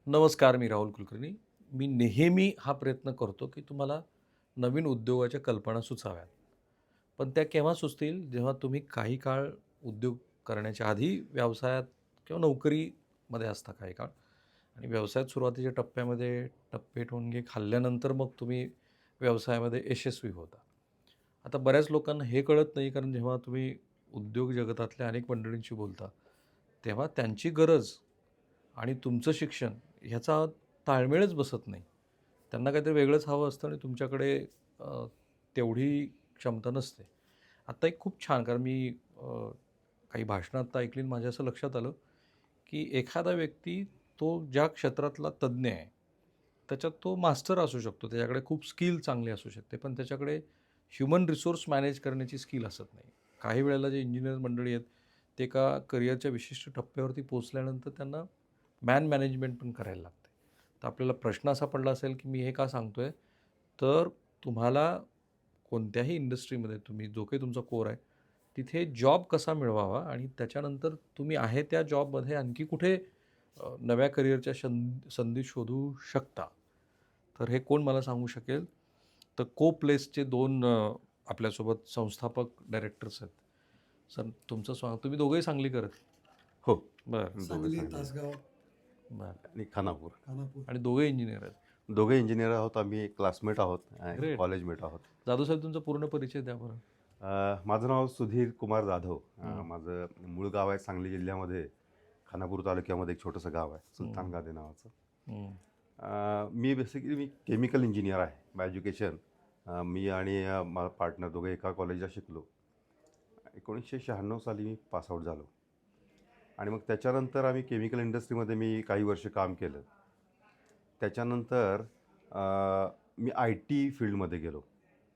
नमस्कार, मी राहुल कुलकर्णी. मी नेहमी हा प्रयत्न करतो, की तुम्हाला नवीन उद्योगाच्या कल्पना सुचाव्यात. पण त्या केव्हा सुचतील, जेव्हा तुम्ही काही काळ उद्योग करण्याच्या आधी व्यवसायात किंवा नोकरीमध्ये असता काही काळ आणि व्यवसायात सुरुवातीच्या टप्प्यामध्ये टप्पे-ठोणगे खाल्ल्यानंतर मग तुम्ही व्यवसायामध्ये यशस्वी होता. आता बऱ्याच लोकांना हे कळत नाही, कारण जेव्हा तुम्ही उद्योग जगतातल्या अनेक मंडळींशी बोलता, तेव्हा त्यांची गरज आणि तुमचं शिक्षण ह्याचा ताळमेळच बसत नाही. त्यांना काहीतरी वेगळंच हवं असतं आणि तुमच्याकडे अ, तेवढी क्षमता नसते. आत्ता एक खूप छान, कारण मी काही भाषणं आत्ता ऐकली आणि माझ्या असं लक्षात आलं, की एखादा व्यक्ती तो ज्या क्षेत्रातला तज्ञ आहे, त्याच्यात तो मास्टर असू शकतो. त्याच्याकडे खूप स्किल चांगली असू शकते, पण त्याच्याकडे ह्युमन रिसोर्स मॅनेज करण्याची स्किल असत नाही. काही वेळेला जे इंजिनियर मंडळी आहेत, ते एका करिअरच्या विशिष्ट टप्प्यावरती पोहोचल्यानंतर त्यांना मॅन मॅनेजमेंट पण करायला लागते. तर आपल्याला प्रश्न असा पडला असेल, की मी हे का सांगतोय? तर तुम्हाला कोणत्याही इंडस्ट्रीमध्ये तुम्ही जो काही तुमचा कोर आहे, तिथे जॉब कसा मिळवावा आणि त्याच्यानंतर तुम्ही आहे त्या जॉबमध्ये आणखी कुठे नव्या करिअरच्या संधी शोधू शकता. तर हे कोण मला सांगू शकेल? तर कोप्लेसचे 2 आपल्यासोबत संस्थापक डायरेक्टर्स आहेत. सर तुमचं तुम्ही दोघंही सांगलीकर आहेत? हो. बरं, दोघं सांगली, सांगली तासगाव, बरं. आणि खानापूर. खानापूर. आणि दोघे इंजिनियर आहेत. दोघे इंजिनियर आहोत. आम्ही क्लासमेट आहोत, ग्रेट. कॉलेजमेट आहोत. जाधव साहेब, तुमचा पूर्ण परिचय द्या बरं. माझं नाव सुधीर कुमार जाधव. हं, माझं मूळ गाव आहे सांगली जिल्ह्यामध्ये, खानापूर तालुक्यामध्ये एक छोटंसं गाव आहे, हं, सुलतान गादे नावाचं. हं. मी केमिकल इंजिनियर आहे बाय एज्युकेशन. मी आणि माझा पार्टनर दोघे एका कॉलेजला शिकलो. 1996 साली मी पासआउट झालो आणि मग त्याच्यानंतर आम्ही केमिकल इंडस्ट्रीमध्ये मी काही वर्ष काम केलं. त्याच्यानंतर मी आय टी फील्डमध्ये गेलो.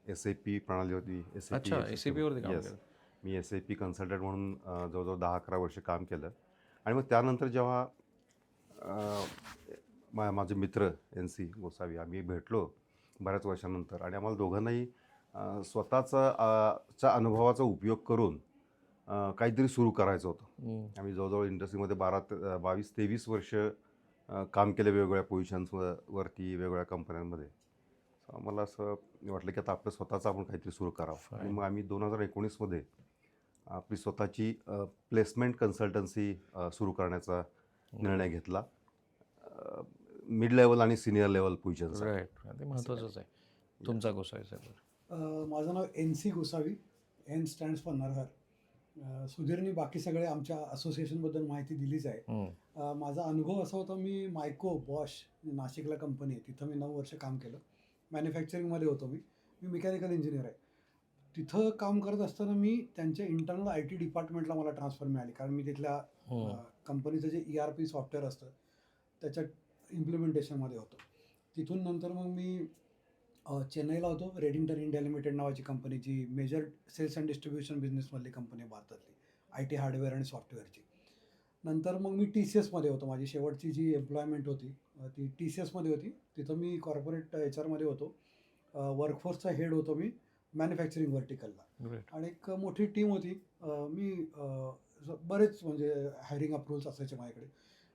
SAP प्रणाली होती, SAP अच्छा, सिस्टम. SAPवरती काम येस, केलं. मी SAP कन्सल्टंट म्हणून जवळजवळ 10-11 वर्ष काम केलं. आणि मग त्यानंतर जेव्हा अ, माझे मित्र NC गोसावी आम्ही भेटलो बऱ्याच वर्षानंतर आणि आम्हाला दोघांनाही च्या अनुभवाचा उपयोग करून काहीतरी सुरू करायचं होतं. हं. आम्ही जवळजवळ इंडस्ट्रीमध्ये 22-23 वर्ष काम केलं वेगवेगळ्या वरती वेगवेगळ्या कंपन्यांमध्ये. मला असं वाटलं की आता आपलं स्वतःचं आपण काहीतरी सुरू करावं आणि फाईन. मग आम्ही 2019मध्ये आपली स्वतःची प्लेसमेंट कन्सल्टन्सी सुरू करण्याचा निर्णय घेतला. मिड लेवल आणि सिनियर लेवल पोझिशनसाठी. राईट. ते महत्त्वाचंच आहे. तुमचा गोसावी साहेब. माझं नाव NC Gosavi. N stands for Narhar. सुधीरनी बाकी सगळे आमच्या असोसिएशनबद्दल माहिती दिलीच आहे. हं, माझा अनुभव असा होता, मी मायको बॉश नाशिकला कंपनी आहे, तिथं मी 9 वर्ष काम केलं. मॅन्युफॅक्चरिंगमध्ये होतो मी. मी मेकॅनिकल इंजिनियर आहे. तिथं काम करत असताना मी त्यांच्या इंटरनल IT डिपार्टमेंटला मला ट्रान्सफर मिळाली, कारण मी तिथल्या हं. कंपनीचं जे ERP सॉफ्टवेअर असतं त्याच्या इम्प्लिमेंटेशनमध्ये होतो. तिथून नंतर मग मी चेन्नईला होतो. रेडिंग्टन इंडिया लिमिटेड नावाची कंपनी, जी मेजर सेल्स अँड डिस्ट्रीब्युशन बिझनेसमधली कंपनी आहे भारतातली, IT हार्डवेअर आणि सॉफ्टवेअरची. नंतर मग मी TCSमध्ये होतो. माझी शेवटची जी एम्प्लॉयमेंट होती ती TCSमध्ये होती. तिथं मी कॉर्पोरेट HR होतो. वर्कफोर्सचा हेड होतो मी मॅन्युफॅक्चरिंग व्हर्टिकलला. ग्रेट. आणि एक मोठी टीम होती. मी बरेच म्हणजे हायरिंग अप्रूव्हल्स असायचे माझ्याकडे.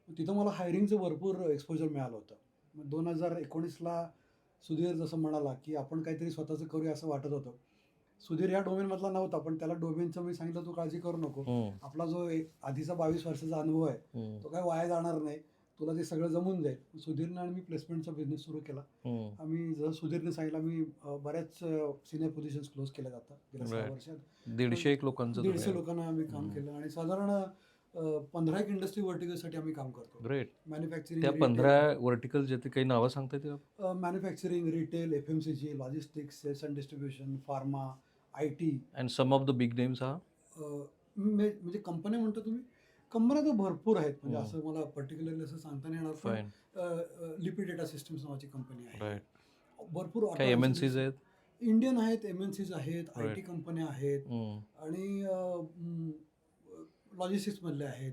तिथं मला हायरिंगचं भरपूर एक्सपोजर मिळालं होतं. मग 2019ला सुधीर जसं म्हणाला, की आपण काहीतरी स्वतःचं करूया असं वाटत होतं. सुधीर ह्या डोमेनमधला नव्हता, पण त्याला डोमेनचं मी सांगितलं, "तू काळजी करू नको. हं, आपला जो एक आधीचा 22 वर्षाचा अनुभव आहे, हं, तो काही वाया जाणार नाही. तुला ते सगळं जमून जाईल." सुधीरनं आणि मी प्लेसमेंटचा बिझनेस सुरू केला. हं. आम्ही जसं सुधीरने सांगितलं, आम्ही बऱ्याच सिनियर पोझिशन्स क्लोज केल्या जातात गेल्या 6 राईट. वर्षात. 150 लोकांचं तुम्ही 150 लोकांना आम्ही काम हं. केलं आणि साधारण 15 एक इंडस्ट्री व्हर्टिकलसाठी आम्ही काम करतो. ग्रेट. मॅन्युफॅक्चरिंग, त्या रिटेल, 15 व्हर्टिकल जे ते काही नावं सांगता येतील? Manufacturing, retail, FMCG, logistics, sales and distribution, pharma, IT. And some of the big names म्हणजे कंपन्या म्हणता तुम्ही? कंपन्या तर भरपूर आहेत. म्हणजे हं. असं मला पर्टिक्युलरली असं सांगता नाही येणार. पण फाईन. लिपी डेटा सिस्टम्स नावाची कंपनी आहे. राईट. भरपूर काही ऑटोमॅटिक MNCs आहेत? इंडियन आहेत, MNCs आहेत, राईट. IT कंपन्या आहेत हं. आणि लॉजिस्टिक्समधले आहेत.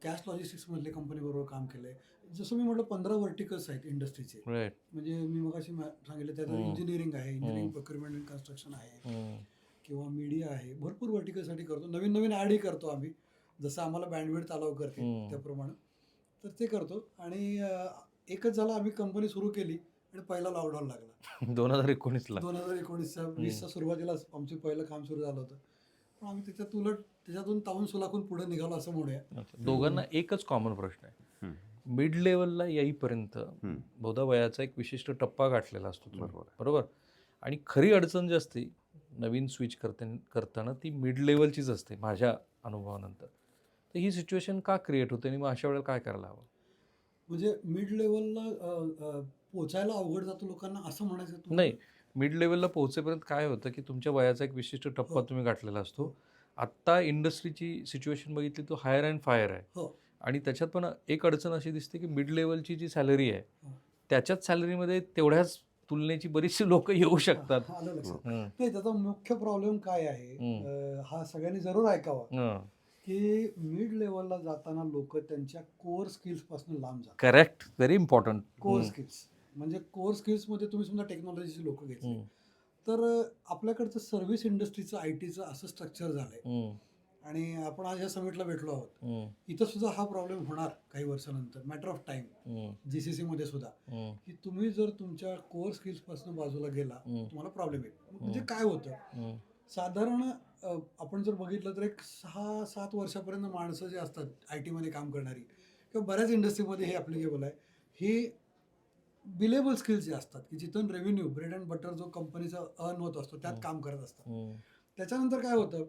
कॅश लॉजिस्टिक्समधले कंपनीबरोबर काम केलं आहे. जसं मी म्हटलं 15 व्हर्टिकल्स आहेत इंडस्ट्रीचे. राईट. म्हणजे मी मगाशी सांगितलं त्यात हं. इंजिनिअरिंग आहे, इंजिनिअरिंग हं. प्रोक्युरमेंट अँड कन्स्ट्रक्शन आहे हं. किंवा मीडिया आहे. भरपूर व्हर्टिकलसाठी करतो. नवीन नवीन ॲडही करतो आम्ही. जसं आम्हाला बँडविड्थ अलाव करते हं. त्याप्रमाणे. तर ते करतो. आणि एकच झालं, आम्ही कंपनी सुरू केली आणि पहिला लॉकडाऊन लागला 2019ला. 2019च्या 20च्या सुरुवातीलाच आमचं पहिलं काम सुरू झालं होतं. पण आम्ही त्याच्यातून तावून सुलाखून पुढे निघालो असं म्हणूया. अच्छा. दोघांना एकच कॉमन प्रश्न आहे. हं. मिड लेवलला येईपर्यंत हं. बहुधा वयाचा एक विशिष्ट टप्पा गाठलेला असतो तुम्ही. बरोबर आहे. बरोबर. आणि खरी अडचण जी असते नवीन स्विच करताना ती मिड लेवलचीच असते माझ्या अनुभवानंतर. तर ही सिच्युएशन का क्रिएट होते आणि मग अशा वेळेला काय करायला हवं? म्हणजे मिड लेवलला पोचायला अवघड जातो लोकांना असं म्हणायचं तुम्हाला? नाही, मिड लेवलला पोहोचेपर्यंत काय होतं की तुमच्या वयाचा एक विशिष्ट टप्पा हो. तुम्ही गाठलेला असतो. हो. आत्ता इंडस्ट्रीची सिच्युएशन बघितली तो हायर अँड फायर आहे. हो. आणि त्याच्यात पण एक अडचण अशी दिसते की मिड लेवलची जी सॅलरी आहे हो. त्याच्याच सॅलरीमध्ये तेवढ्याच तुलनेची बरीचशी लोक येऊ शकतात. आलं लक्षात. हं. नाही, त्याचा मुख्य प्रॉब्लेम काय आहे, हा सगळ्यांनी जरूर ऐकावा, हं. की मिड लेवलला जाताना लोक त्यांच्या कोर स्किल्स पासून लांब जातात. Correct. Very important. Core skills म्हणजे कोर स्किल्समध्ये तुम्ही समजा टेक्नॉलॉजीची लोक घेतली, तर आपल्याकडचं सर्व्हिस इंडस्ट्रीचं आयटीचं असं स्ट्रक्चर झालंय. आणि आपण आज ह्या समिटला भेटलो आहोत. इथं सुद्धा हा प्रॉब्लेम होणार काही वर्षानंतर, मॅटर ऑफ टाइम. जीसीसी मध्ये सुद्धा, की तुम्ही जर तुमच्या कोर स्किल्स पासून बाजूला गेला तुम्हाला प्रॉब्लेम येईल. म्हणजे काय होतं, साधारण आपण जर बघितलं तर एक 6-7 वर्षापर्यंत माणसं जे असतात आय टीमध्ये काम करणारी किंवा बऱ्याच इंडस्ट्रीमध्ये हे ॲप्लिकेबल आहे, हे बिलेबल स्किल्स जे असतात की जिथून रेव्हेन्यू, ब्रेड अँड बटर जो कंपनीचा अर्न होत असतो त्यात काम करत असतात. त्याच्यानंतर काय होतं,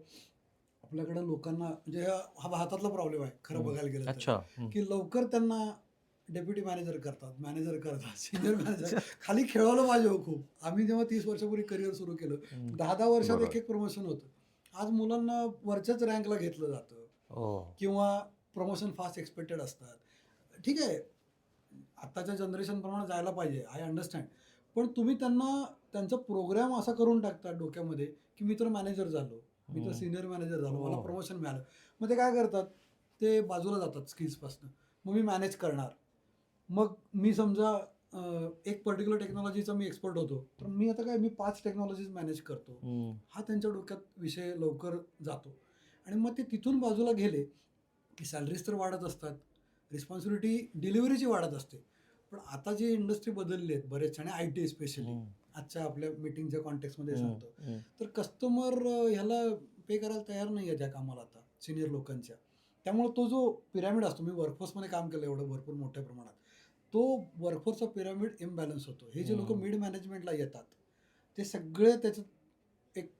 आपल्याकडे लोकांना म्हणजे हा हातातला प्रॉब्लेम आहे खरं बघायला गेलं तर, अच्छा. की लवकर त्यांना डेप्युटी मॅनेजर करतात, मॅनेजर करतात, सिनियर मॅनेजर. खाली खेळवलं पाहिजे हो खूप. आम्ही जेव्हा 30 वर्षापूर्वी करिअर सुरू केलं, 10-10 वर्षात बरोबर. एक प्रमोशन होतं. आज मुलांना वरच्याच रँकला घेतलं जातं किंवा प्रमोशन फास्ट एक्सपेक्टेड असतात. ठीक आहे, आत्ताच्या जनरेशनप्रमाणे जायला पाहिजे, आय अंडरस्टँड. पण तुम्ही त्यांना त्यांचा प्रोग्राम असा करून टाकता डोक्यामध्ये, की मी तर मॅनेजर झालो, मी तर सिनियर मॅनेजर झालो, मला प्रमोशन मिळालं. मग ते काय करतात, ते बाजूला जातात स्किल्सपासून. मग मी मॅनेज करणार. मग मी समजा एक पर्टिक्युलर टेक्नॉलॉजीचा मी एक्सपर्ट होतो, तर मी आता काय, मी 5 टेक्नॉलॉजीज मॅनेज करतो. हा त्यांच्या डोक्यात विषय लवकर जातो. आणि मग ते तिथून बाजूला गेले की सॅलरीज तर वाढत असतात, रिस्पॉन्सिबिलिटी डिलिव्हरीची वाढत असते. पण आता जी इंडस्ट्री बदलली आहेत बरेच, आणि आय टी स्पेशली आजच्या आपल्या मीटिंगच्या कॉन्टेक्स्टमध्ये सांगतो, तर कस्टमर ह्याला पे करायला तयार नाही आहे त्या कामाला आता सिनियर लोकांच्या. त्यामुळे तो जो पिरॅमिड असतो, मी वर्कफोर्समध्ये काम केलं एवढं भरपूर मोठ्या प्रमाणात, तो वर्कफोर्सचा पिरॅमिड इम्बॅलन्स होतो. हे जे लोक मिड मॅनेजमेंटला येतात ते सगळे त्याच्यात एक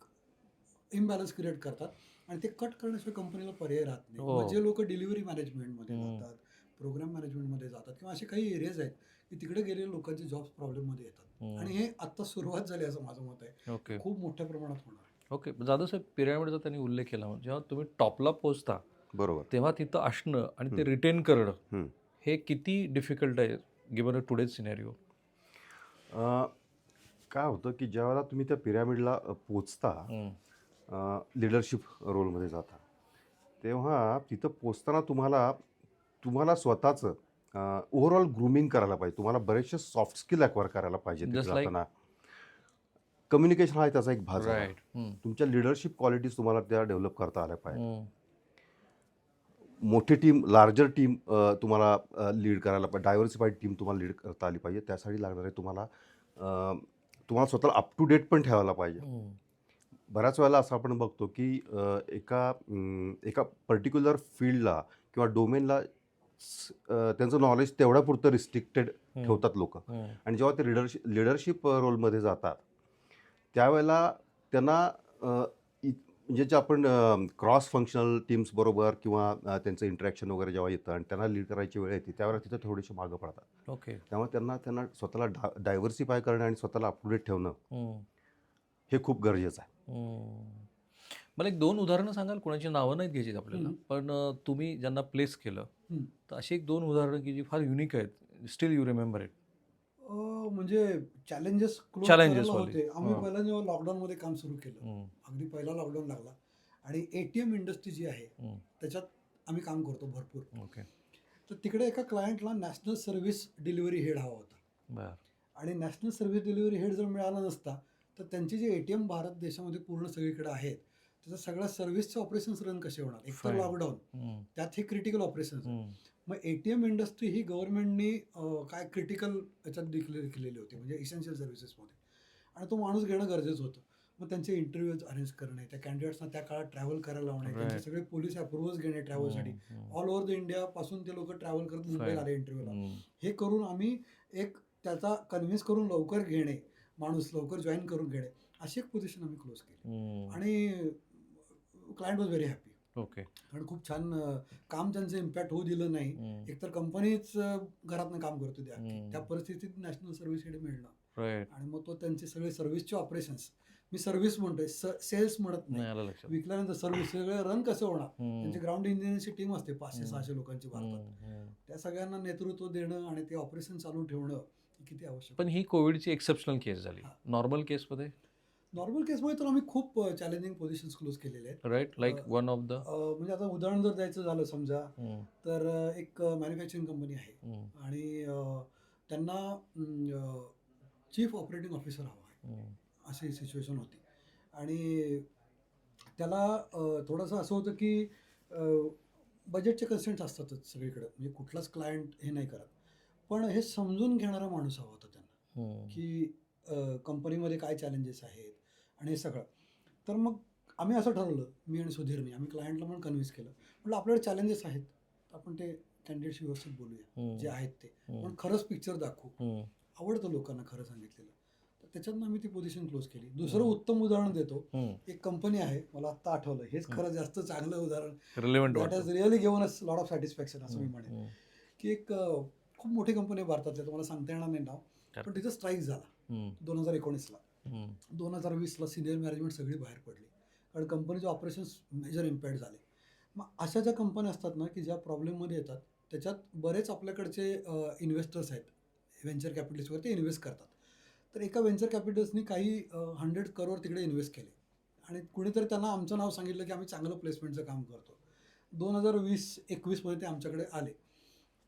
इम्बॅलन्स क्रिएट करतात आणि ते कट करण्याशिवाय कंपनीला पर्याय राहत नाही. मग जे लोक डिलिव्हरी मॅनेजमेंटमध्ये जातात, प्रोग्राम मॅनेजमेंटमध्ये जातात किंवा असे काही एरियाज आहेत की तिकडे गेलेले लोकांचे जॉब्स प्रॉब्लेममध्ये येतात. आणि हे आत्ता सुरुवात झाली असं माझं मत आहे. खूप मोठ्या प्रमाणात होणार. ओके. जाधव साहेब, पिरॅमिडचा त्यांनी उल्लेख केला. जेव्हा तुम्ही टॉपला पोहोचता बरोबर. तेव्हा तिथं असणं आणि ते रिटेन करणं हं. हे किती डिफिकल्ट आहे गिव्हन अ टुडेज सिनेरिओ? काय होतं की ज्यावेळेला तुम्ही त्या पिरॅमिडला पोचता, लिडरशिप रोलमध्ये जाता, तेव्हा तिथं पोचताना तुम्हाला स्वतःचं ओव्हरऑल ग्रूमिंग करायला पाहिजे. तुम्हाला बरेचसे सॉफ्ट स्किल ॲक्वायर करायला पाहिजे तिथे Just like- जाताना. कम्युनिकेशन हा त्याचा एक भाग झाला. राईट. तुमच्या लिडरशिप क्वालिटीज तुम्हाला त्या डेव्हलप करता आल्या पाहिजे. मोठी टीम, लार्जर टीम तुम्हाला लीड करायला पाहिजे. डायव्हर्सिफाईड टीम तुम्हाला लीड करता आली पाहिजे. त्यासाठी लागणारे तुम्हाला स्वतःला अप टू डेट पण ठेवायला पाहिजे. बऱ्याच वेळेला असं आपण बघतो की एका पर्टिक्युलर फील्डला किंवा डोमेनला त्यांचं नॉलेज तेवढ्यापुरतं रिस्ट्रिक्टेड ठेवतात लोक. आणि जेव्हा ते लिडरशिप रोलमध्ये जातात त्यावेळेला त्यांना म्हणजे जे आपण क्रॉस फंक्शनल टीम्स बरोबर किंवा त्यांचं इंटरॅक्शन वगैरे जेव्हा येतं आणि त्यांना लीड करायची वेळ येते त्यावेळेला तिथं थोडेसे मागं पडतात. ओके. त्यामुळे त्यांना स्वतःला डायव्हर्सिफाय करणं आणि स्वतःला अप टू डेट ठेवणं हे खूप गरजेचं आहे. मला एक 2 उदाहरणं सांगाल? कोणाची नावं नाहीत घ्यायची आपल्याला, पण तुम्ही ज्यांना प्लेस केलं तर अशी एक 2 उदाहरणं की जी फार युनिक आहेत, स्टील यू रिमेंबर इट. म्हणजे चॅलेंजेस Challenges वाले. होते. आम्ही पहिला जेव्हा लॉकडाऊनमध्ये काम सुरू केलं, अगदी पहिला लॉकडाऊन लागला आणि ATM इंडस्ट्री जी आहे त्याच्यात आम्ही काम करतो भरपूर. ओके. तर तिकडे एका क्लायंटला नॅशनल सर्व्हिस डिलिव्हरी हेड हवा होता. बरं. आणि नॅशनल सर्व्हिस डिलिव्हरी हेड जर मिळाला नसता तर त्यांची जे ATM भारत देशामध्ये पूर्ण सगळीकडे आहेत त्याच्या सगळ्या सर्व्हिसचे ऑपरेशन्स रन कसे होणार. एक तर Fine. लॉकडाऊन, त्यात हे क्रिटिकल ऑपरेशन्स. मग ATM इंडस्ट्री ही गव्हर्नमेंटनी काय क्रिटिकल याच्यात डिक्लेअर केलेली होती, म्हणजे इसेन्शियल सर्व्हिसेसमध्ये, आणि तो माणूस घेणं गरजेचं होतं. मग त्यांचे इंटरव्ह्यूज अरेंज करणे, त्या कॅन्डिडेट्सना त्या काळात ट्रॅव्हल करायला लावणे, त्यांचे राईट. सगळे पोलीस अप्रुव्हल्स घेणे ट्रॅव्हलसाठी. ऑल ओव्हर द इंडियापासून ते लोकं ट्रॅव्हल करत मुंबईला आले इंटरव्ह्यूला. हे करून आम्ही एक त्याचा कन्व्हिन्स करून लवकर घेणे, माणूस लवकर जॉईन करून घेणे, अशी एक पोझिशन आम्ही क्लोज केली. आणि client was very happy. Okay. कारण खूप छान काम त्यांचं इम्पॅक्ट होऊ दिलं नाही. एकतर कंपनीच घरातनं काम करत होती अख्खी. त्या परिस्थितीत नॅशनल सर्व्हिसकडे मिळणं, राईट. आणि मग तो त्यांचे सगळे सर्व्हिसचे ऑपरेशन्स, मी सर्व्हिस म्हणतोय, सेल्स म्हणत नाही नाही, आलं लक्षात. विकल्यानंतर सर्व्हिस सगळे रन कसं होणार. त्यांची ग्राउंड इंजिनिअरिंगची टीम असते 500-600 लोकांची भारतात. त्या सगळ्यांना नेतृत्व देणं आणि ते ऑपरेशन चालू ठेवणं हे किती आवश्यक. पण ही कोविडची एक्सेप्शनल केस झाली. हा. नॉर्मल केसमध्ये नॉर्मल केसमध्ये तर आम्ही खूप चॅलेंजिंग पोझिशन्स क्लोज केलेले आहेत. Right, like one of the म्हणजे आता उदाहरण जर द्यायचं झालं समजा, तर एक मॅन्युफॅक्चरिंग कंपनी आहे आणि त्यांना चीफ ऑपरेटिंग ऑफिसर हवा आहे, अशी सिच्युएशन होती. आणि त्याला थोडंसं असं होतं की बजेटचे कन्सेंट्स असतातच सगळीकडे, म्हणजे कुठलाच क्लायंट हे नाही करत, पण हे समजून घेणारा माणूस हवा होता त्यांना, की कंपनीमध्ये काय चॅलेंजेस आहेत आणि हे सगळं. तर मग आम्ही असं ठरवलं, मी आणि सुधीरने, आम्ही क्लायंटला पण कन्व्हिन्स केलं, म्हटलं आपल्याकडे चॅलेंजेस आहेत, आपण ते कॅन्डिडेटशी व्यवस्थित बोलूया जे आहेत ते, पण खरंच पिक्चर दाखवू, आवडतं लोकांना खरं सांगितलेलं. तर त्याच्यातनं आम्ही ती पोझिशन क्लोज केली. दुसरं उत्तम उदाहरण देतो, एक कंपनी आहे, मला आत्ता आठवलं, हेच खरं जास्त चांगलं उदाहरण, relevant that has really given us lot of satisfaction, असं मी म्हणेन. की एक खूप मोठी कंपनी आहे भारतातली, तुम्हाला सांगता येणार नाही नाव, पण तिथं स्ट्राईक झाला 2019ला. 2020ला सिनियर मॅनेजमेंट सगळी बाहेर पडली, कारण कंपनीचे ऑपरेशन्स मेजर इम्पॅक्ट झाले. मग अशा ज्या कंपन्या असतात ना, की ज्या प्रॉब्लेममध्ये येतात, त्याच्यात बरेच आपल्याकडचे इन्व्हेस्टर्स आहेत, व्हेंचर कॅपिटलिस्ट वगैरे, ते इन्व्हेस्ट करतात. तर एका व्हेंचर कॅपिटलिस्टनी काही 100 करोड तिकडे इन्व्हेस्ट केले, आणि कुणीतरी त्यांना आमचं नाव सांगितलं की आम्ही चांगलं प्लेसमेंटचं काम करतो. 2020-21मध्ये ते आमच्याकडे आले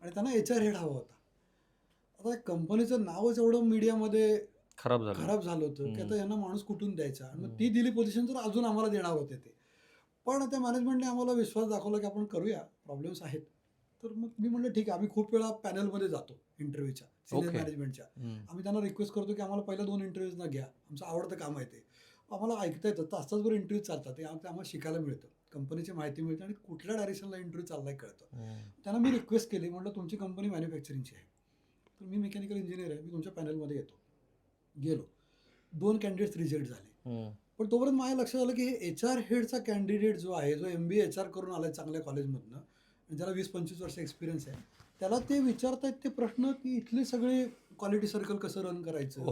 आणि त्यांना HR हेड हवा होता. आता कंपनीचं नावच एवढं मीडियामध्ये खराब झालं होतं की आता यांना माणूस कुठून द्यायचा, आणि मग ती दिली पोझिशन तर अजून आम्हाला देणार होते ते. पण त्या मॅनेजमेंटने आम्हाला विश्वास दाखवला की आपण करूया, प्रॉब्लेम्स आहेत. तर मग मी म्हटलं ठीक आहे, आम्ही खूप वेळा पॅनलमध्ये जातो इंटरव्ह्यूच्या, सिनियर Okay. मॅनेजमेंटच्या. आम्ही त्यांना रिक्वेस्ट करतो की आम्हाला पहिल्या 2 इंटरव्ह्यूज ना घ्या, आमचं आवडतं काम आहे ते. आम्हाला ऐकता येतं, तास-तासभर इंटरव्ह्यू चालतात, ते आम्हाला शिकायला मिळतं, कंपनीची माहिती मिळते आणि कुठल्या डायरेक्शनला इंटरव्ह्यू चाललाय कळतं. त्यांना मी रिक्वेस्ट केली, म्हटलं तुमची कंपनी मॅन्युफॅक्चरिंगची आहे, तर मी मेकॅनिकल इंजिनियर आहे, मी तुमच्या पॅनलमध्ये येतो. गेलो, 2 कॅन्डिडेट्स रिजेक्ट झाले. पण तोपर्यंत माझ्या लक्षात आलं की हे HR हेडचा कॅन्डिडेट जो आहे, जो MBA HR करून आलाय चांगल्या कॉलेजमधनं, आणि ज्याला 20-25 वर्ष एक्सपिरियन्स आहे, त्याला ते विचारतायत ते प्रश्न की इथले सगळे क्वालिटी सर्कल कसं रन करायचं,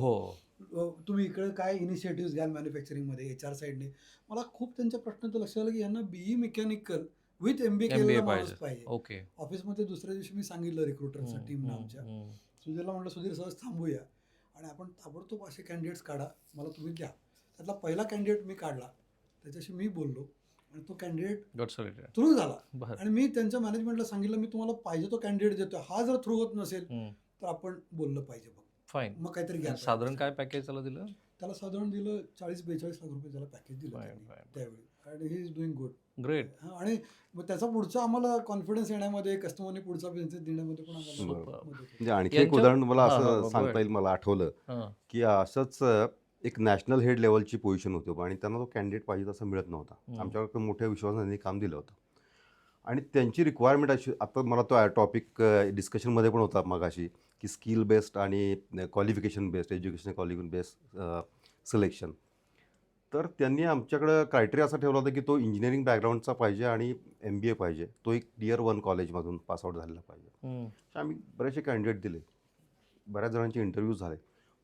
तुम्ही इकडे काय इनिशिएटिव्ह घ्याल मॅन्युफॅक्चरिंगमध्ये HR साईडने. मला खूप त्यांच्या प्रश्नाचं लक्षात आलं की यांना BE मेकॅनिकल विथ MBA केलेला माणूस पाहिजे. ओके. ऑफिसमध्ये दुसऱ्या दिवशी मी सांगितलं रिक्रुटरच्या टीमला आमच्या, सुधीरला म्हटलं, सुधीर सहज थांबूया आणि आपण ताबडतोब असे कॅन्डिडेट्स काढा, मला तुम्ही द्या. त्यातला पहिला कॅन्डिडेट मी काढला, त्याच्याशी मी बोललो आणि तो कॅन्डिडेट थ्रू झाला. आणि मी त्यांच्या मॅनेजमेंटला सांगितलं, मी तुम्हाला पाहिजे तो कॅन्डिडेट देतो, हा जर थ्रू होत नसेल तर आपण बोललं पाहिजे बघ, फाईन. मग काहीतरी घ्या. साधारण काय पॅकेज त्याला दिलं? त्याला साधारण दिलं 40-42 लाख रुपये त्याला पॅकेज दिलं त्यावेळी, आणि he is doing good. Great. आणि मग त्याचा पुढचा आम्हाला कॉन्फिडन्स येण्यामध्ये, कस्टमरने पुढचा बिझनेस देण्यामध्ये पण आम्हाला मदत होती. म्हणजे आणखी एक उदाहरण मला असं सांगता येईल, मला आठवलं की असंच एक नॅशनल हेड लेवलची पोझिशन होती आणि त्यांना तो कॅन्डिडेट पाहिजे तसं मिळत नव्हता. आमच्याकडे मोठ्या विश्वासाने काम दिलं होतं आणि त्यांची रिक्वायरमेंट अशी, आता मला तो टॉपिक डिस्कशनमध्ये पण होता मगाशी, की स्किल बेस्ड आणि qualification based, education qualification based selection. तर त्यांनी आमच्याकडं क्रायटेरिया असा ठेवला होता की तो इंजिनिअरिंग बॅकग्राऊंडचा पाहिजे आणि MBA पाहिजे, तो एक Tier 1 कॉलेजमधून पासआउट झालेला पाहिजे. आम्ही बरेचसे कॅन्डिडेट दिले, बऱ्याच जणांचे इंटरव्ह्यूज झाले,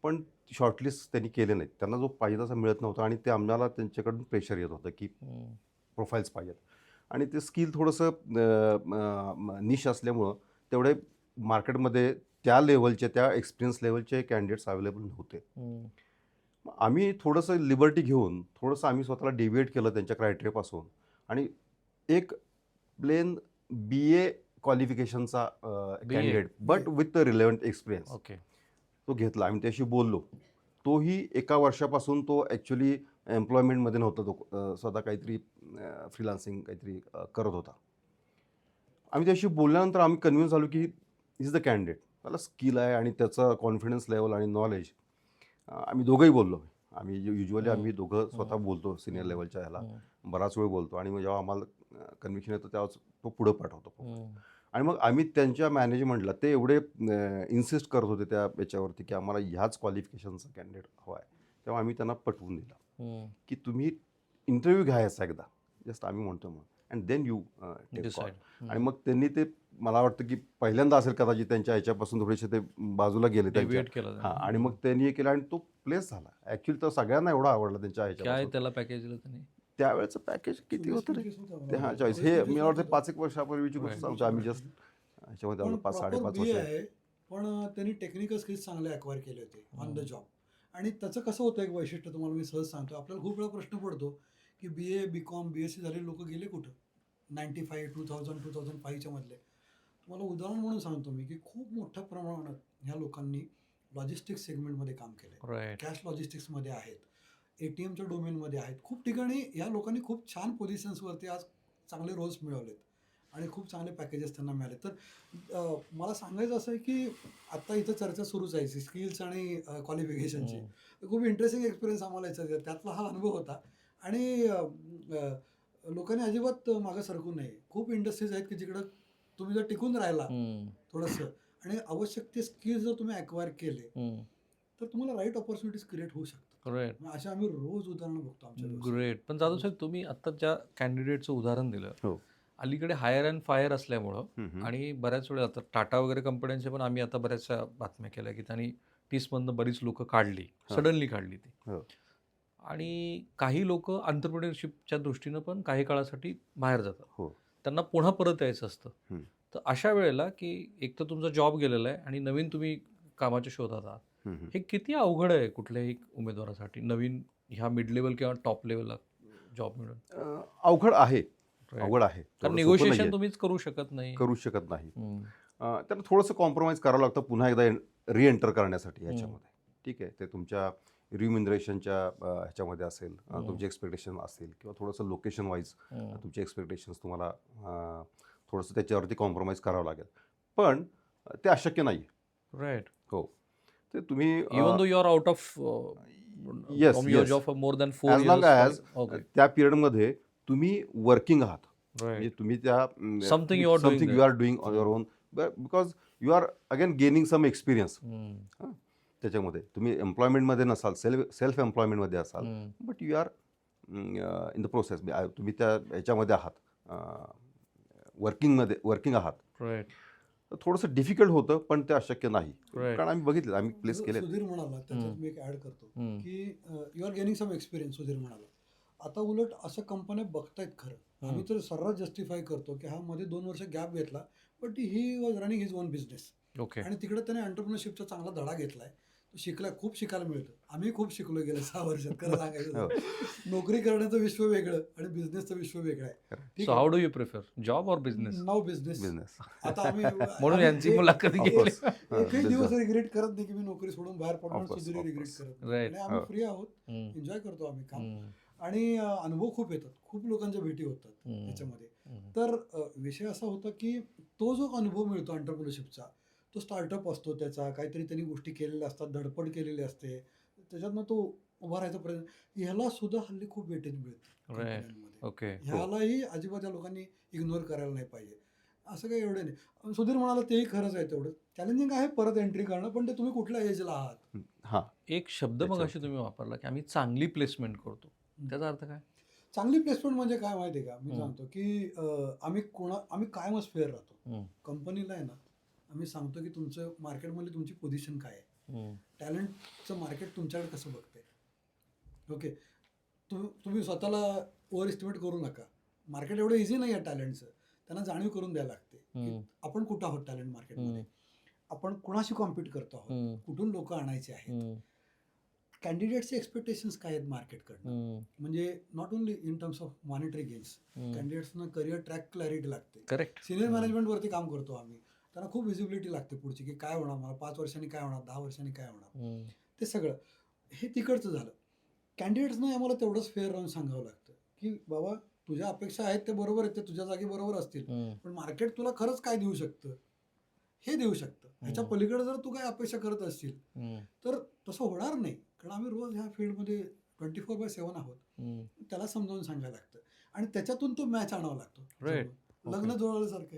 पण शॉर्टलिस्ट त्यांनी केले नाहीत. त्यांना जो पाहिजे तसा मिळत नव्हता आणि ते आम्हाला त्यांच्याकडून प्रेशर येत होतं की प्रोफाईल्स पाहिजेत. आणि ते स्किल थोडंसं निश असल्यामुळं तेवढे मार्केटमध्ये त्या लेवलचे, त्या एक्सपिरियन्स लेवलचे कॅन्डिडेट्स अवेलेबल नव्हते. आम्ही थोडंसं लिबर्टी घेऊन थोडंसं आम्ही स्वतःला डेव्हिएट केलं त्यांच्या क्रायटेरियापासून आणि एक प्लेन BA क्वालिफिकेशनचा candidate but with relevant experience तो घेतला. आम्ही त्याशी बोललो. तोही 1 वर्षापासून तो ॲक्च्युली एम्प्लॉयमेंटमध्ये नव्हता, तो स्वतः काहीतरी फ्रीलान्सिंग काहीतरी करत होता. आम्ही त्याशी बोलल्यानंतर आम्ही कन्व्हिन्स झालो की इज द कॅन्डिडेट, त्याला स्किल आहे आणि त्याचा कॉन्फिडन्स लेवल आणि नॉलेज. आम्ही दोघंही बोललो. आम्ही युजली आम्ही दोघं स्वतः बोलतो सिनियर लेवलच्या ह्याला, बराच वेळ बोलतो आणि मग जेव्हा आम्हाला कन्व्हिक्शन येतं तेव्हा तो पुढं पाठवतो. आणि मग आम्ही त्यांच्या मॅनेजमेंटला ते एवढे इन्सिस्ट करत होते त्या याच्यावरती की आम्हाला ह्याच क्वालिफिकेशनचा कॅन्डिडेट हवा आहे, तेव्हा आम्ही त्यांना पटवून दिलं की तुम्ही इंटरव्ह्यू घ्यायचा एकदा, जस्ट आम्ही म्हणतो मग, and then you take call. Decide आणि मग त्यांनी ते, मला वाटतं की पहिल्यांदा असेल कदाचित त्यांच्या ह्याच्यापासून थोडेसे ते बाजूला गेले त्यांच्या. डेव्हिएट केलं हां, आणि मग त्यांनी हे केलं आणि तो प्लेस झाला. ॲक्च्युली तर सगळ्यांना एवढा आवडला त्यांच्या काय ह्याच्यापासून. त्याला पॅकेज दिलं त्यांनी? त्यावेळेचं पॅकेज किती होतं रे? ते हां, चॉईस हे मी वाटतं 5 एक वर्षापूर्वीची गोष्ट Right. सांगतो. आम्ही जस्ट ह्याच्यामध्ये आलो 5-5.5 बी वर्ष. आहे, पण त्यांनी टेक्निकल स्किल्स चांगले अक्वायर केले होते ऑन द जॉब. आणि त्याचं कसं होतं, एक वैशिष्ट्य तुम्हाला मी सहज सांगतो. आपल्याला खूप वेळा प्रश्न पडतो की BA, BCom, BSc झालेले लोक गेले कुठं? 95, 2000, 2005च्या मधले. तुम्हाला उदाहरण म्हणून सांगतो मी की खूप मोठ्या प्रमाणात ह्या लोकांनी लॉजिस्टिक्स सेगमेंटमध्ये काम केलं. राईट. कॅश लॉजिस्टिक्समध्ये आहेत, ATMच्या डोमेनमध्ये आहेत. खूप ठिकाणी या लोकांनी खूप छान पोझिशन्सवरती आज चांगले रोल्स मिळवलेत आणि खूप चांगले पॅकेजेस त्यांना मिळाले. तर मला सांगायचं असं आहे की आत्ता इथं चर्चा सुरूच आहे स्किल्स आणि क्वालिफिकेशनची. खूप इंटरेस्टिंग एक्सपिरियन्स आम्हाला याचा त्यातला हा अनुभव होता. आणि लोकांनी अजिबात मागं सरकू नये. खूप इंडस्ट्रीज आहेत की जिकडं तुम्ही जर टिकून राहिला थोडंसं आणि आवश्यक ते स्किल्स जर तुम्ही अक्वायर केले तर तुम्हाला राईट ऑपॉर्च्युनिटीज क्रिएट होऊ शकतात. राईट. अशा आम्ही रोज उदाहरणं बघतो आमच्या व्यवसायात. ग्रेट. पण जाधव साहेब, तुम्ही आता ज्या कॅन्डिडेटचं उदाहरण दिलं, हो. अलीकडे हायर अँड फायर असल्यामुळं हम्म. आणि बऱ्याच वेळा आता टाटा वगैरे कंपन्यांचे पण आम्ही आता बऱ्याचशा बातम्या केल्या की त्यांनी 30मधनं बरीच लोकं काढली, हा. सडनली काढली ती. हो. आणि काही लोक एंटरप्रेन्योरशिपच्या दृष्टीनं पण काही काळासाठी बाहेर जातात. हो. त्यांना पुन्हा परत यायचं असतं. हम्म. तर अशा वेळेला की एक तर तुमचा जॉब गेलेला आहे आणि नवीन तुम्ही कामाच्या शोधात आहात, हम्म. हे किती अवघड आहे कुठल्याही उमेदवारासाठी नवीन ह्या मिड लेवल किंवा टॉप लेवलला जॉब मिळून? अवघड आहे. Right. अवघड आहे. कारण तेवढं सोपं निगोशिएशन नाहीये. तुम्हीच करू शकत नाही. करू शकत नाही. हम्म. त्यांना थोडंसं कॉम्प्रोमाइज करावं लागतं पुन्हा एकदा रिएंटर करण्यासाठी ह्याच्यामध्ये. ठीक आहे, ते तुमच्या रिम्युनरेशनच्या ह्याच्यामध्ये असेल, तुमचे एक्सपेक्टेशन असेल किंवा थोडंसं लोकेशन वाईज तुमचे एक्सपेक्टेशन्स तुम्हाला थोडंसं त्याच्यावरती कॉम्प्रोमाइज करावं लागेल. पण ते अशक्य नाही. राईट. हो. ते तुम्ही even though you are out of Yes, from your yes. Job for more than 4 as long years. As okay. त्या पिरियडमध्ये तुम्ही वर्किंग आहात. म्हणजे राईट. तुम्ही त्या Something you are doing something there. You are doing on your own, because you are again gaining some experience. त्याच्यामध्ये तुम्ही एम्प्लॉयमेंटमध्ये नसाल, सेल्फ एम्प्लॉयमेंटमध्ये असाल, but you are in the process. तुम्ही त्या ह्याच्यामध्ये आहात, वर्किंग आहात. राईट. तर थोडंसं डिफिकल्ट होतं, पण ते अशक्य नाही. Right. कारण आम्ही बघितलं, आम्ही प्लेस केले. सुधीर म्हणाला त्याच्यात मी एक ऍड करतो की you are gaining some experience. Sudhir म्हणाला आता उलट असं कंपन्या बघतायत खरं. आम्ही तर सर्रास जस्टिफाय करतो की हा मध्ये 2 वर्ष गॅप घेतला, but he was running his on business okay. आणि तिकडे त्याने एंटरप्रिनरशिपचा चांगला धडा घेतलाय. तो शिकलाय, खूप शिकायला मिळतं. आम्ही खूप शिकलो गेल्या 6 वर्षात खरं सांगायचं तर. नोकरी करण्याचं विश्व वेगळं आणि बिझनेसचं विश्व वेगळं आहे. ठीक so how do you prefer job और बिझनेस? नाव बिझनेस. बिझनेस. आता आम्ही म्हणून यांची मुलाखत Of घेतली. course. एकही दिवस business. रिग्रेट करत नाही की मी नोकरी सोडून बाहेर पडलो Of आणि course, Sudhir of regret course. करत Right. नाही. आम्ही हो. फ्री आहोत, एन्जॉय करतो आम्ही काम आणि अनुभव खूप येतात, खूप लोकांच्या भेटी होतात त्याच्यामध्ये. तर विषय असा होता की तो जो अनुभव मिळतो एंटरप्रिनरशिपचा, तो स्टार्टअप असतो, त्याचा काहीतरी त्यांनी गोष्टी केलेल्या असतात, धडपड केलेली असते, त्याच्यातनं तो उभा राहायचा प्रयत्न, ह्याला सुद्धा हल्ली खूप वेटेज मिळते कंपन्यांमध्ये. ओके. ह्यालाही अजिबात या लोकांनी इग्नोर करायला नाही पाहिजे. असं काही एवढं नाही. सुधीर म्हणाला तेही खरंच आहे, तेवढं चॅलेंजिंग आहे परत एंट्री करणं, पण ते तुम्ही कुठल्या एजला आहात. हां. एक शब्द मग अशी तुम्ही वापरला की आम्ही चांगली प्लेसमेंट करतो. त्याचा अर्थ काय? चांगली प्लेसमेंट म्हणजे काय माहिती आहे का? मी सांगतो की आम्ही कायमच फेअर राहतो. कंपनीला आहे ना, आम्ही सांगतो की तुमचं मार्केटमध्ये तुमची पोझिशन काय आहे, टॅलेंटचं मार्केट तुमच्याकडे कसं बघते. ओके, तुम्ही स्वतःला ओव्हर एस्टिमेट करू नका. मार्केट एवढं इझी नाही आहे टॅलेंटचं. त्यांना जाणीव करून द्यायला लागते की आपण कुठं आहोत टॅलेंट मार्केटमध्ये, आपण कुणाशी कॉम्पिट करतो आहोत, कुठून लोक आणायचे आहेत, कॅन्डिडेटचे एक्सपेक्टेशन्स काय आहेत मार्केटकडनं. म्हणजे not only in terms of monetary gains, कॅन्डिडेट्सना करिअर ट्रॅक क्लॅरिटी लागते. करेक्ट. सिनियर मॅनेजमेंटवरती काम करतो आम्ही, त्यांना खूप व्हिजिबिलिटी लागते पुढची की काय होणार, मला 5 वर्षांनी काय होणार, 10 वर्षांनी काय होणार, ते सगळं. हे तिकडचं झालं. कॅन्डिडेट्सना आम्हाला तेवढंच फेअर राहून सांगावं लागतं की बाबा तुझ्या अपेक्षा आहेत ते बरोबर आहेत, ते तुझ्या जागी बरोबर असतील, पण मार्केट तुला खरंच काय देऊ शकतं हे देऊ शकतं. ह्याच्या पलीकडे जर तू काही अपेक्षा करत असशील तर तसं होणार नाही. कारण आम्ही रोज ह्या फील्डमध्ये 24/7 आहोत. त्याला समजावून सांगायला लागतं आणि त्याच्यातून तो मॅच आणावा लागतो. Right. लग्न जुळवल्यासारखं